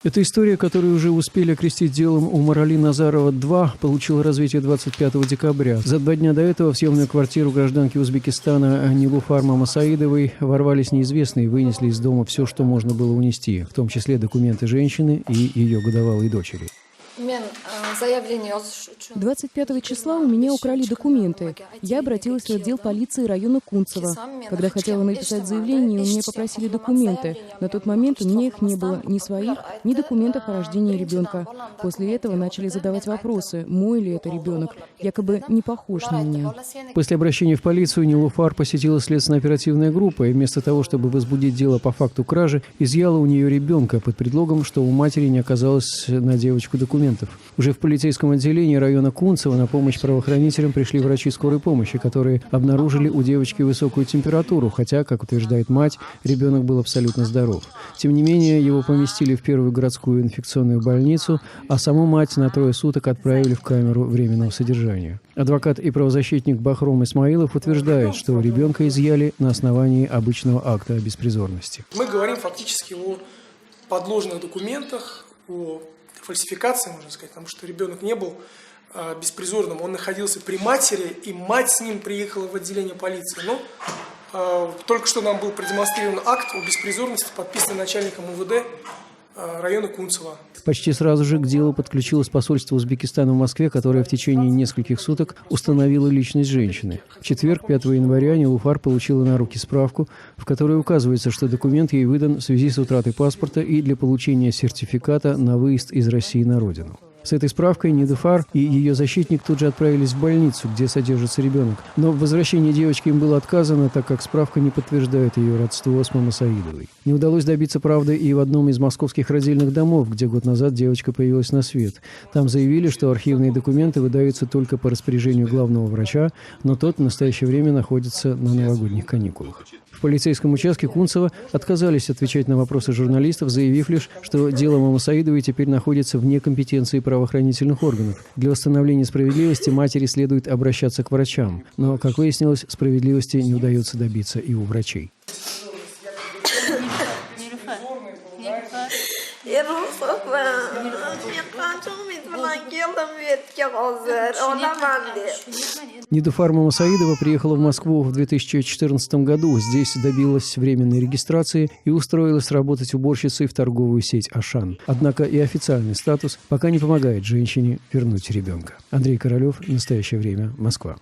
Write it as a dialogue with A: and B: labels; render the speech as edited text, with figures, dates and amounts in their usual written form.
A: Эта история, которую уже успели окрестить делом Умарали Назарова-2, получила развитие 25 декабря. За 2 дня до этого в съемную квартиру гражданки Узбекистана Нилуфар Мамасаидовой ворвались неизвестные и вынесли из дома все, что можно было унести, в том числе документы женщины и ее годовалой дочери.
B: 25 числа у меня украли документы. Я обратилась в отдел полиции района Кунцево. Когда хотела написать заявление, у меня попросили документы. На тот момент у меня их не было, ни своих, ни документов о рождении ребенка. После этого начали задавать вопросы, мой ли это ребенок, якобы не похож на меня.
A: После обращения в полицию Нилуфар посетила следственно-оперативная группа и вместо того, чтобы возбудить дело по факту кражи, изъяла у нее ребенка под предлогом, что у матери не оказалось на девочку документов. Уже в полицейском отделении района Кунцево на помощь правоохранителям пришли врачи скорой помощи, которые обнаружили у девочки высокую температуру, хотя, как утверждает мать, ребенок был абсолютно здоров. Тем не менее, его поместили в первую городскую инфекционную больницу, а саму мать на 3 суток отправили в камеру временного содержания. Адвокат и правозащитник Бахром Исмаилов утверждает, что ребенка изъяли на основании обычного акта о беспризорности.
C: Мы говорим фактически о подложных документах, о фальсификации, можно сказать, потому что ребенок не был беспризорным, он находился при матери, и мать с ним приехала в отделение полиции. Но только что нам был продемонстрирован акт о беспризорности, подписанный начальником УВД района Кунцево.
A: Почти сразу же к делу подключилось посольство Узбекистана в Москве, которое в течение нескольких суток установило личность женщины. В четверг, 5 января, Нилуфар получила на руки справку, в которой указывается, что документ ей выдан в связи с утратой паспорта и для получения сертификата на выезд из России на родину. С этой справкой Нилуфар и ее защитник тут же отправились в больницу, где содержится ребенок. Но в возвращении девочки им было отказано, так как справка не подтверждает ее родство с Мамасаидовой. Не удалось добиться правды и в одном из московских родильных домов, где год назад девочка появилась на свет. Там заявили, что архивные документы выдаются только по распоряжению главного врача, но тот в настоящее время находится на новогодних каникулах. В полицейском участке Кунцево отказались отвечать на вопросы журналистов, заявив лишь, что дело Мамасаидовой теперь находится вне компетенции правоохранительных органов. Для восстановления справедливости матери следует обращаться к врачам. Но, как выяснилось, справедливости не удается добиться и у врачей. Нилуфар Мамасаидова приехала в Москву в 2014 году. Здесь добилась временной регистрации и устроилась работать уборщицей в торговую сеть «Ашан». Однако и официальный статус пока не помогает женщине вернуть ребенка. Андрей Королев. Настоящее время. Москва.